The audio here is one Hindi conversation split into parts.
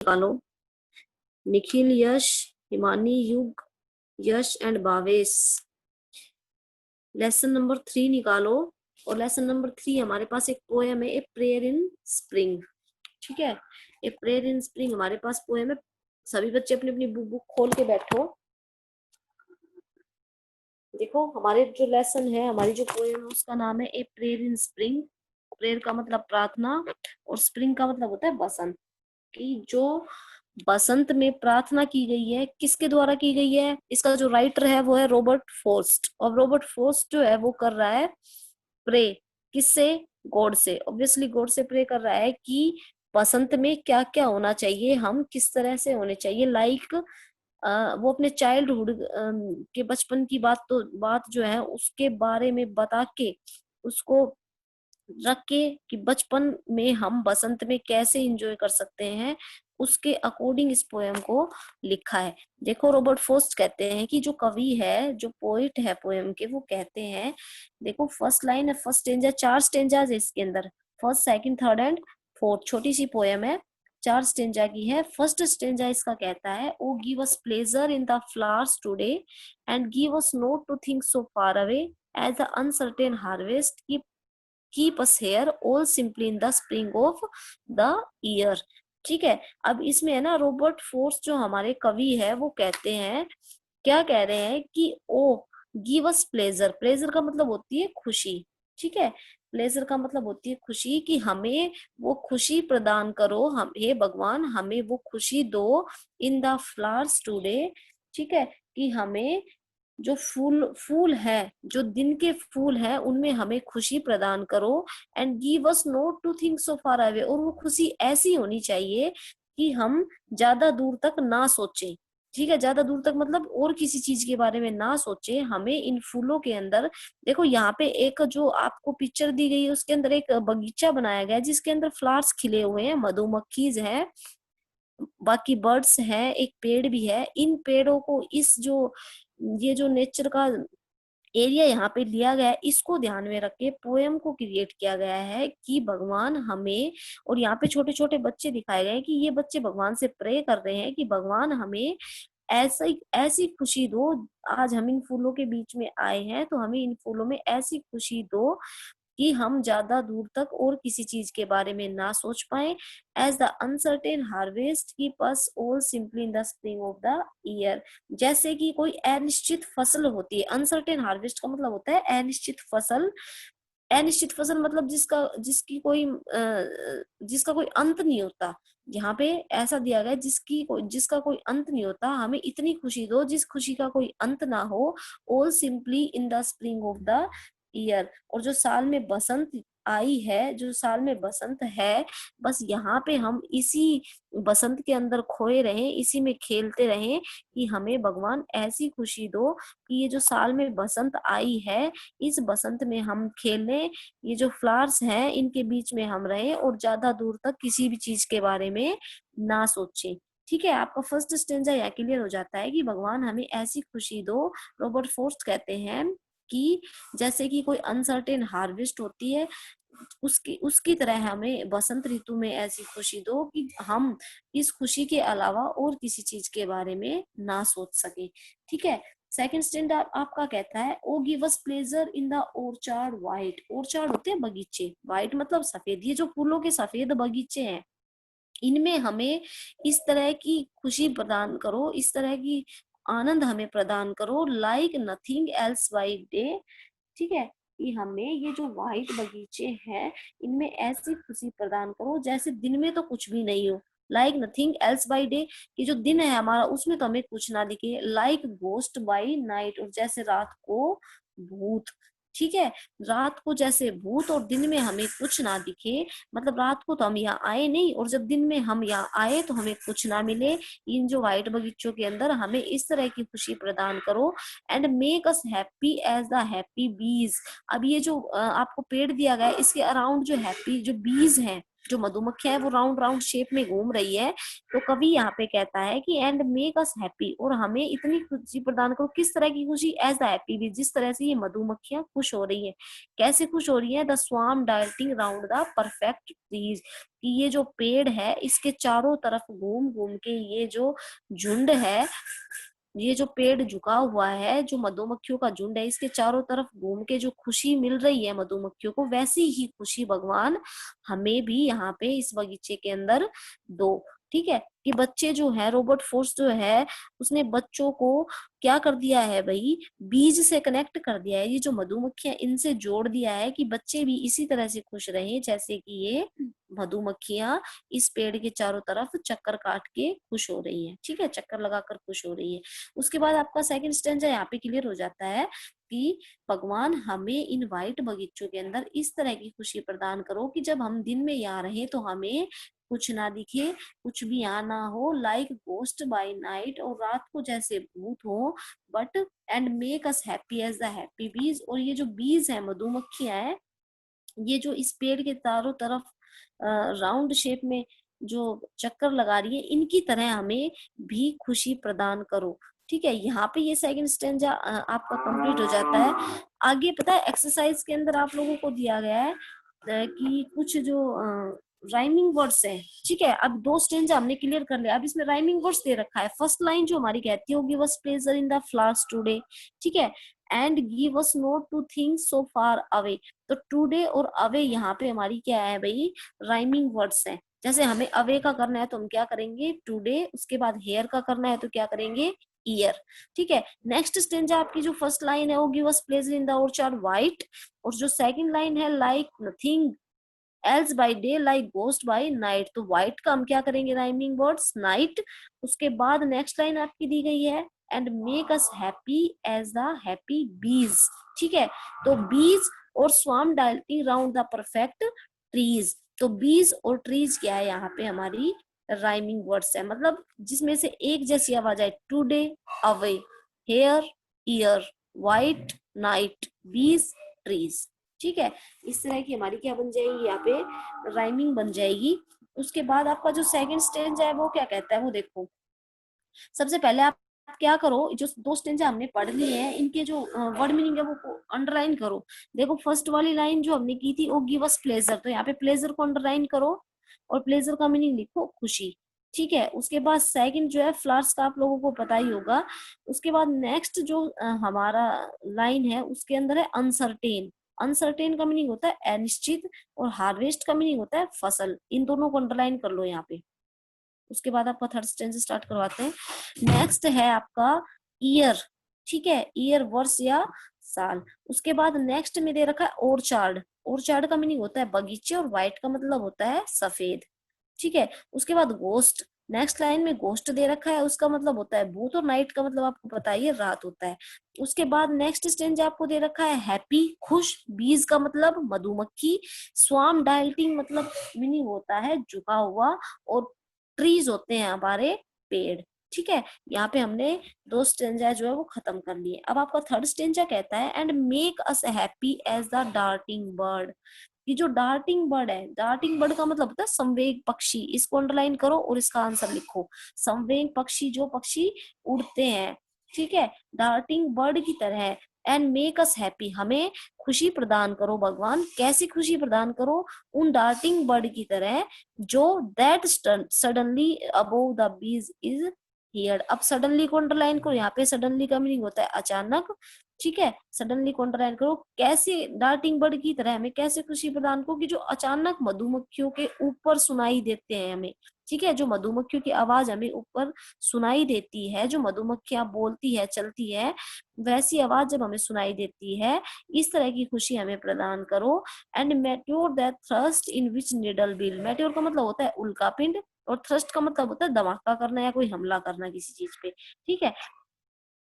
निकालो। निखिल, यश, हिमानी, युग, यश एंड भावेश। लेसन नंबर 3 निकालो। और लेसन नंबर 3 हमारे पास एक पोएम है, ए प्रेयर इन स्प्रिंग। ठीक है, ए प्रेयर इन स्प्रिंग हमारे पास पोएम है। सभी बच्चे अपनी अपनी बुक खोल के बैठो। देखो हमारे जो लेसन है, हमारी जो पोएम है, उसका नाम है a prayer in spring. Prayer का मतलब प्रार्थना और स्प्रिंग का मतलब होता है बसंत। कि जो बसंत में प्रार्थना की गई है, किसके द्वारा की गई है? इसका जो राइटर है वो है रॉबर्ट फॉस्ट। और रॉबर्ट फॉस्ट जो है वो कर रहा है प्रे। किससे? गॉड से। ऑब्वियसली गॉड से प्रे कर रहा है कि बसंत में क्या क्या होना चाहिए, हम किस तरह से होने चाहिए। लाइक वो अपने चाइल्डहुड के बचपन की बात जो है उसके बारे में बता के उसको रख के कि बचपन में हम बसंत में कैसे एंजॉय कर सकते हैं, उसके अकॉर्डिंग इस पोएम को लिखा है। देखो रॉबर्ट फॉस्ट कहते हैं कि जो कवि है, जो पोइट है पोएम के, वो कहते हैं, देखो फर्स्ट लाइन है, फर्स्ट स्टेंजा, 4 स्टेंजाज है इसके अंदर, first second third and fourth. छोटी सी पोएम है, 4 स्टेंजा की है। फर्स्ट स्टेंजा इसका कहता है, O give us pleasure in the flowers today and give us not to think so far away as the uncertain harvest की keep us here all simply in the spring of the year। ठीक है, अब इसमें है ना रॉबर्ट फोर्स जो हमारे कवि है वो कहते हैं, क्या कह रहे हैं कि ओ गिव अस प्लेजर। प्लेजर का मतलब होती है खुशी। ठीक है, प्लेजर का मतलब होती है खुशी, कि हमें वो खुशी प्रदान करो, हम हे भगवान हमें वो खुशी दो इन द फ्लावर्स टुडे। ठीक है, कि हमें जो फूल फूल है, जो दिन के फूल है, उनमें हमें खुशी प्रदान करो। And give us not to think so far away, और वो खुशी ऐसी होनी चाहिए कि हम ज्यादा दूर तक ना सोचें। ठीक है, ज्यादा दूर तक मतलब और किसी चीज के बारे में ना सोचे, हमें इन फूलों के अंदर, देखो यहाँ पे एक जो आपको पिक्चर दी गई है उसके अंदर एक बगीचा बनाया गया है जिसके अंदर फ्लावर्स खिले हुए हैं, मधुमक्खीज हैं, बाकी बर्ड्स हैं, एक पेड़ भी है। इन पेड़ों को, इस जो ये जो नेचर का एरिया यहाँ पे लिया गया है, इसको ध्यान में रख के पोएम को क्रिएट किया गया है कि भगवान हमें, और यहाँ पे छोटे छोटे बच्चे दिखाए गए हैं कि ये बच्चे भगवान से प्रे कर रहे हैं कि भगवान हमें ऐसी खुशी दो। आज हम इन फूलों के बीच में आए हैं तो हमें इन फूलों में ऐसी खुशी दो कि हम ज्यादा दूर तक और किसी चीज के बारे में ना सोच पाए। As the uncertain harvest keep us all simply in the spring of the year. जैसे कि कोई अनिश्चित फसल होती है, अनसर्टेन हार्वेस्ट का मतलब होता है अनिश्चित फसल। अनिश्चित फसल मतलब जिसका कोई अंत नहीं होता। यहाँ पे ऐसा दिया गया है, जिसका कोई अंत नहीं होता, हमें इतनी खुशी दो जिस खुशी का कोई अंत ना हो। All simply in the spring of the year. और जो साल में बसंत आई है, जो साल में बसंत है, बस यहाँ पे हम इसी बसंत के अंदर खोए रहें, इसी में खेलते रहें कि हमें भगवान ऐसी खुशी दो कि ये जो साल में बसंत आई है, इस बसंत में हम खेलें, ये जो फ्लावर्स हैं इनके बीच में हम रहें और ज्यादा दूर तक किसी भी चीज के बारे में ना सोचें। ठीक है, आपका फर्स्ट स्टेंजा यहाँ क्लियर हो जाता है कि भगवान हमें ऐसी खुशी दो। रॉबर्ट फॉस्ट कहते हैं कि जैसे कि कोई अनसर्टेन हार्वेस्ट होती है, उसकी उसकी तरह हमें बसंत ऋतु में ऐसी खुशी दो कि हम इस खुशी के अलावा और किसी चीज के बारे में ना सोच सके। ठीक है, सेकंड स्टैंड आपका कहता है, O give us pleasure in the orchard white. Orchard होते हैं बगीचे, वाइट मतलब सफेद। ये जो फूलों के सफेद बगीचे हैं, इनमें हमें इस तरह की खुशी प्रदान करो, इस तरह की आनंद हमें प्रदान करो, like nothing else white day. ठीक है, कि हमें ये जो वाइट बगीचे हैं इनमें ऐसी खुशी प्रदान करो जैसे दिन में तो कुछ भी नहीं हो। Like nothing else by day, कि जो दिन है हमारा उसमें तो हमें कुछ ना दिखे। लाइक घोस्ट बाई नाइट, और जैसे रात को भूत। ठीक है, रात को जैसे भूत और दिन में हमें कुछ ना दिखे, मतलब रात को तो हम यहाँ आए नहीं और जब दिन में हम यहाँ आए तो हमें कुछ ना मिले। इन जो व्हाइट बगीचों के अंदर हमें इस तरह की खुशी प्रदान करो। And make us happy as the happy bees. अब ये जो आपको पेड़ दिया गया है, इसके अराउंड जो हैप्पी जो बीज हैं, जो मधुमक्खियां है वो राउंड राउंड शेप में घूम रही है। तो कवि यहाँ पे कहता है कि एंड मेक अस हैप्पी, और हमें इतनी खुशी प्रदान करो। किस तरह की खुशी? एज द हैप्पी बी, जिस तरह से ये मधुमक्खियां खुश हो रही है। कैसे खुश हो रही है? The swarm darting round the perfect trees, कि ये जो पेड़ है इसके चारों तरफ घूम घूम के ये जो झुंड है, ये जो पेड़ झुका हुआ है, जो मधुमक्खियों का झुंड है, इसके चारों तरफ घूम के जो खुशी मिल रही है मधुमक्खियों को, वैसी ही खुशी भगवान हमें भी यहाँ पे इस बगीचे के अंदर दो। ठीक है, कि बच्चे जो है, रोबोट फोर्स जो है, उसने बच्चों को क्या कर दिया है भाई? बीज से कनेक्ट कर दिया है। ये जो मधुमक्खियां, इनसे जोड़ दिया है कि बच्चे भी इसी तरह से खुश रहें जैसे कि ये मधुमक्खियां इस पेड़ के चारों तरफ चक्कर काट के खुश हो रही है। ठीक है, चक्कर लगाकर खुश हो रही है। उसके बाद आपका सेकंड स्टेंजा यहाँ पे क्लियर हो जाता है कि भगवान हमें इन व्हाइट बगीचों के अंदर इस तरह की खुशी प्रदान करो कि जब हम दिन में यहाँ रहे तो हमें कुछ ना दिखे, कुछ भी यहाँ ना हो, लाइक गोस्ट बाय नाइट, और रात को जैसे भूत हो, but and make us happy as the happy bees. और ये जो बीज है, मधुमक्खियां है, ये जो इस पेड़ के चारों तरफ राउंड शेप में जो चक्कर लगा रही है, इनकी तरह हमें भी खुशी प्रदान करो। ठीक है, यहाँ पे ये सेकंड स्टेंजा आपका कंप्लीट हो जाता है। आगे पता है एक्सरसाइज के अंदर आप लोगों को दिया गया है कि कुछ जो राइमिंग वर्ड्स है। ठीक है, अब दो स्टेंजा हमने क्लियर कर लिया, अब इसमें राइमिंग वर्ड्स दे रखा है। फर्स्ट लाइन जो हमारी कहती होगी, us pleasure in the flowers today. ठीक है, and give us not to think so far away. तो टुडे और अवे यहाँ पे हमारी क्या है भाई? राइमिंग वर्ड्स हैं। जैसे हमें अवे का करना है तो हम क्या करेंगे? टुडे। उसके बाद हेयर का करना है तो क्या करेंगे? ईयर। ठीक है, नेक्स्ट स्टेंजा आपकी जो फर्स्ट लाइन है वो give us pleasure in the orchard white, और जो सेकंड लाइन है like nothing else by day like ghost by night. तो व्हाइट का हम क्या करेंगे? Rhyming words night. उसके बाद नेक्स्ट लाइन आपकी दी गई है and make us happy as the happy bees. ठीक है, तो बीज और स्वाम डालती राउंड द परफेक्ट ट्रीज। तो बीज और ट्रीज क्या है? यहाँ पे हमारी राइमिंग वर्ड्स है, मतलब जिसमें से एक जैसी आवाज आए। Today away, here year, white night, bees trees. ठीक है, इस तरह की हमारी क्या बन जाएगी? यहाँ पे राइमिंग बन जाएगी। उसके बाद आपका जो सेकंड स्टेंज है वो क्या कहता है वो देखो। सबसे पहले आप क्या करो, जो दो स्टेंजा हमने पढ़ ली है, इनके जो वर्ड मीनिंग है वो अंडरलाइन करो। देखो फर्स्ट वाली लाइन जो हमने की थी, ओ गिव अस प्लेजर, तो यहाँ पे प्लेजर को अंडरलाइन करो और प्लेजर का मीनिंग लिखो खुशी। ठीक है, उसके बाद सेकंड जो है फ्लावर्स का आप लोगों को पता ही होगा। उसके बाद नेक्स्ट जो हमारा लाइन है उसके अंदर है अनसर्टेन। अनसर्टेन का मीनिंग होता है अनिश्चित, और हार्वेस्ट का मीनिंग होता है फसल। इन दोनों को अंडरलाइन कर लो यहाँ पे। उसके बाद आपका थर्ड स्टेंज स्टार्ट करवाते हैं। नेक्स्ट है आपका ईयर। ठीक है, ईयर वर्ष या साल। उसके बाद नेक्स्ट में दे रखा है ओरचार्ड। ओरचार्ड का मीनिंग होता है बगीचे, और व्हाइट का मतलब होता है सफेद। ठीक है, उसके बाद गोस्ट। नेक्स्ट लाइन में गोस्ट दे रखा है, उसका मतलब होता है भूत, और नाइट का मतलब आपको पता ही है रात होता है। उसके बाद नेक्स्ट स्टेंज आपको दे रखा है हैप्पी, खुश। बीज का मतलब मधुमक्खी। स्वाम डाइल्टिंग मतलब मीनिंग होता है झुका हुआ, और ट्रीज होते हैं हमारे पेड़। ठीक है, यहाँ पे हमने दो स्टेंजा जो है वो खत्म कर लिए। अब आपका थर्ड स्टेंजा कहता है and make us happy as the darting bird. ये जो डार्टिंग बर्ड है, डार्टिंग बर्ड का मतलब होता है संवेग पक्षी। इसको अंडरलाइन करो और इसका आंसर लिखो। संवेग पक्षी, जो पक्षी उड़ते हैं। ठीक है, डार्टिंग बर्ड की तरह। एंड मेक अस हैप्पी, हमें खुशी प्रदान करो भगवान। कैसी खुशी प्रदान करो? उन डार्टिंग बर्ड की तरह जो that suddenly above the bees is here. अब सडनली को अंडरलाइन करो, यहाँ पे सडनली का मीनिंग होता है अचानक। ठीक है, सडनली को अंडरलाइन करो। कैसे डार्टिंग बर्ड की तरह हमें कैसे खुशी प्रदान करो? कि जो अचानक मधुमक्खियों के ऊपर सुनाई देते हैं हमें। ठीक है, जो मधुमक्खियों की आवाज हमें ऊपर सुनाई देती है, जो मधुमक्खियां बोलती है, चलती है, वैसी आवाज जब हमें सुनाई देती है, इस तरह की खुशी हमें प्रदान करो। And meteor that thrust in which needle bill. Meteor का मतलब होता है उल्का पिंड, और थ्रस्ट का मतलब होता है धमाका करना या कोई हमला करना किसी चीज पे। ठीक है,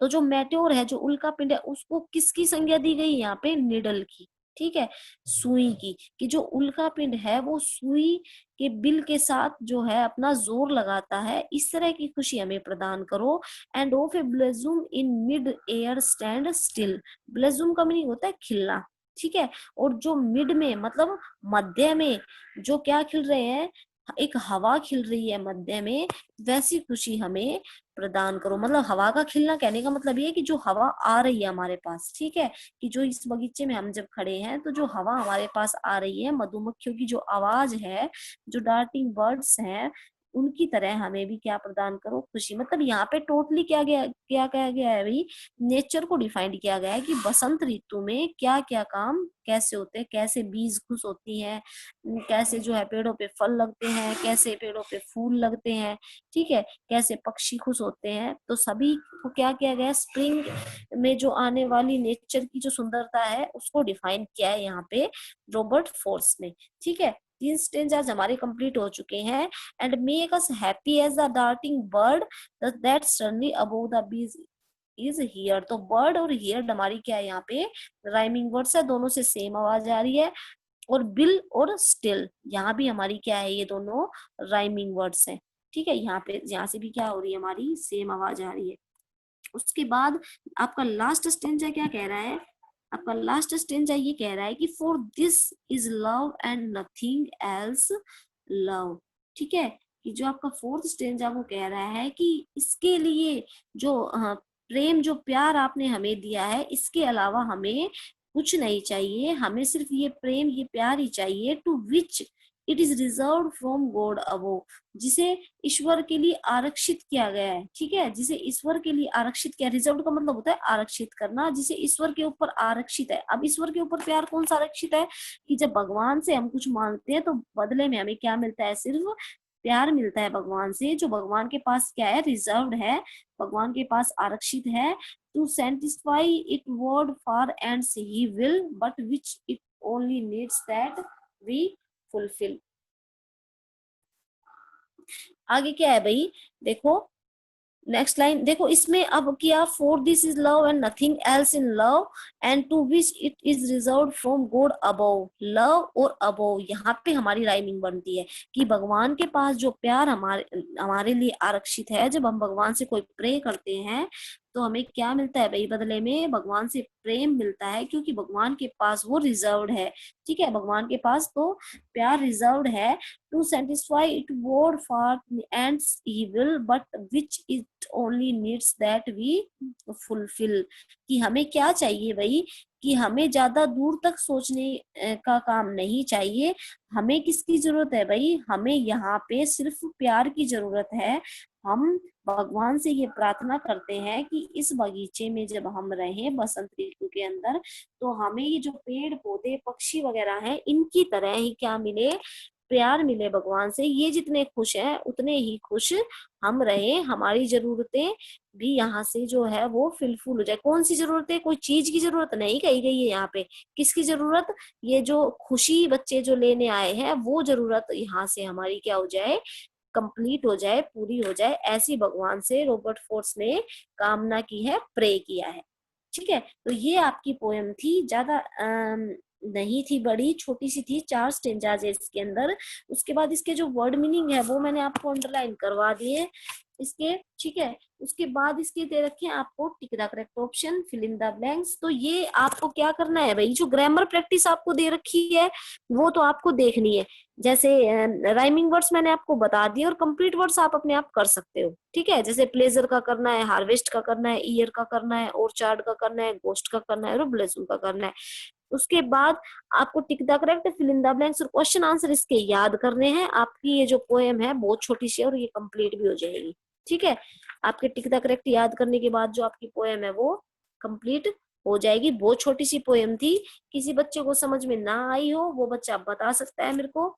तो जो मेट्योर है, जो उल्का पिंड है, उसको किसकी संज्ञा दी गई यहाँ पे? निडल की। ठीक है, सुई की। कि जो उल्का पिंड है वो सुई के बिल के साथ जो है अपना जोर लगाता है। इस तरह की खुशी हमें प्रदान करो। And off a blossom in mid air stand still. Blossom का मीनिंग होता है खिलना। ठीक है। और जो मिड में मतलब मध्य में जो क्या खिल रहे हैं, एक हवा खिल रही है मध्य में, वैसी खुशी हमें प्रदान करो। मतलब हवा का खिलना कहने का मतलब ये है कि जो हवा आ रही है हमारे पास, ठीक है, कि जो इस बगीचे में हम जब खड़े हैं तो जो हवा हमारे पास आ रही है, मधुमक्खियों की जो आवाज है, जो डार्टिंग बर्ड्स हैं, उनकी तरह हमें भी क्या प्रदान करो, खुशी। मतलब यहाँ पे टोटली क्या कहा गया है भाई, नेचर को डिफाइंड किया गया है कि बसंत ऋतु में क्या क्या काम कैसे होते हैं, कैसे बीज खुश होती हैं, कैसे जो है पेड़ों पे फल लगते हैं, कैसे पेड़ों पे फूल लगते हैं, ठीक है, कैसे पक्षी खुश होते हैं। तो सभी को क्या किया गया है, स्प्रिंग में जो आने वाली नेचर की जो सुंदरता है उसको डिफाइन किया है यहाँ पे रॉबर्ट फॉर्स ने। ठीक है, 3 स्टेंजाज हमारे कंप्लीट हो चुके हैं। And make us happy as the darting bird that suddenly above the bees is here. तो बर्ड और हियर हमारी क्या है यहाँ पे राइमिंग वर्ड्स है, दोनों से सेम आवाज आ रही है। और बिल और स्टिल यहाँ भी हमारी क्या है, ये दोनों राइमिंग वर्ड्स हैं। ठीक है, यहाँ पे यहाँ से भी क्या हो रही है, हमारी सेम आवाज आ रही है। उसके बाद आपका लास्ट स्टेंजा क्या कह रहा है, आपका लास्ट स्टेंजा ये कह रहा है कि for this is love and nothing else love. ठीक है, कि जो आपका फोर्थ स्टेंजा वो कह रहा है कि इसके लिए जो प्रेम जो प्यार आपने हमें दिया है, इसके अलावा हमें कुछ नहीं चाहिए, हमें सिर्फ ये प्रेम ये प्यार ही चाहिए। To which it is reserve from God above, जिसे ईश्वर के लिए आरक्षित किया गया है। ठीक है, जिसे ईश्वर के लिए आरक्षित किया, रिजर्व का मतलब होता है आरक्षित करना, जिसे ईश्वर के ऊपर आरक्षित है। अब ईश्वर के ऊपर प्यार कौन सा आरक्षित है, कि जब भगवान से हम कुछ मांगते हैं तो बदले में हमें क्या मिलता है, सिर्फ प्यार मिलता है भगवान से, जो भगवान के पास क्या है, रिजर्व्ड है, भगवान के पास आरक्षित है। To satisfy it word for ends he will but which it only needs that we fulfil. आगे क्या है भाई, देखो नेक्स्ट लाइन देखो, इसमें अब किया for this is love and nothing else in love and to which it is reserve from God above. Love और अबव यहाँ पे हमारी राइमिंग बनती है कि भगवान के पास जो प्यार हमारे हमारे लिए आरक्षित है, जब हम भगवान से कोई प्रे करते हैं तो हमें क्या मिलता है भाई, बदले में भगवान से प्रेम मिलता है, क्योंकि भगवान के पास वो रिजर्व्ड है। ठीक है, भगवान के पास तो प्यार रिजर्व्ड है। टू सेटिस्फाई इट वोड for ends evil but which it only needs that we fulfill। कि हमें क्या चाहिए भाई, कि हमें ज्यादा दूर तक सोचने का काम नहीं चाहिए। हमें किसकी जरूरत है भाई, हमें यहाँ पे सिर्फ प्यार की जरूरत है। हम भगवान से ये प्रार्थना करते हैं कि इस बगीचे में जब हम रहें बसंत ऋतु के अंदर, तो हमें ये जो पेड़ पौधे पक्षी वगैरह हैं इनकी तरह ही क्या मिले, प्यार मिले भगवान से। ये जितने खुश हैं उतने ही खुश हम रहे, हमारी जरूरतें भी यहाँ से जो है वो फिलफुल हो जाए। कौन सी जरूरतें, कोई चीज की जरूरत नहीं कही गई है यहाँ पे, किसकी जरूरत, ये जो खुशी बच्चे जो लेने आए हैं वो जरूरत यहाँ से हमारी क्या हो जाए, कंप्लीट हो जाए, पूरी हो जाए। ऐसी भगवान से रॉबर्ट फोर्स ने कामना की है, प्रे किया है। ठीक है, तो ये आपकी पोएम थी, ज्यादा नहीं थी, बड़ी छोटी सी थी, 4 स्टेंजाज है इसके अंदर। उसके बाद इसके जो वर्ड मीनिंग है वो मैंने आपको अंडरलाइन करवा दिए इसके। ठीक है, उसके बाद इसके दे रखे हैं आपको tick the correct option, fill in the blanks. तो ये आपको क्या करना है भाई, जो ग्रामर प्रैक्टिस आपको दे रखी है वो तो आपको देखनी है। जैसे राइमिंग वर्ड्स मैंने आपको बता दिए और कंप्लीट वर्ड्स आप अपने आप कर सकते हो। ठीक है, जैसे प्लेजर का करना है, हार्वेस्ट का करना है, ईयर का करना है, और चार्ड का करना है, गोस्ट का करना है, और ब्लेसुम का करना है। उसके बाद आपको tick the correct, fill in the blanks और क्वेश्चन आंसर इसके याद करने हैं। आपकी ये जो पोएम है बहुत छोटी सी है और ये कंप्लीट भी हो जाएगी। ठीक है, आपके टिक द करेक्ट याद करने के बाद जो आपकी पोएम है वो कंप्लीट हो जाएगी। बहुत छोटी सी पोएम थी, किसी बच्चे को समझ में ना आई हो वो बच्चा बता सकता है मेरे को।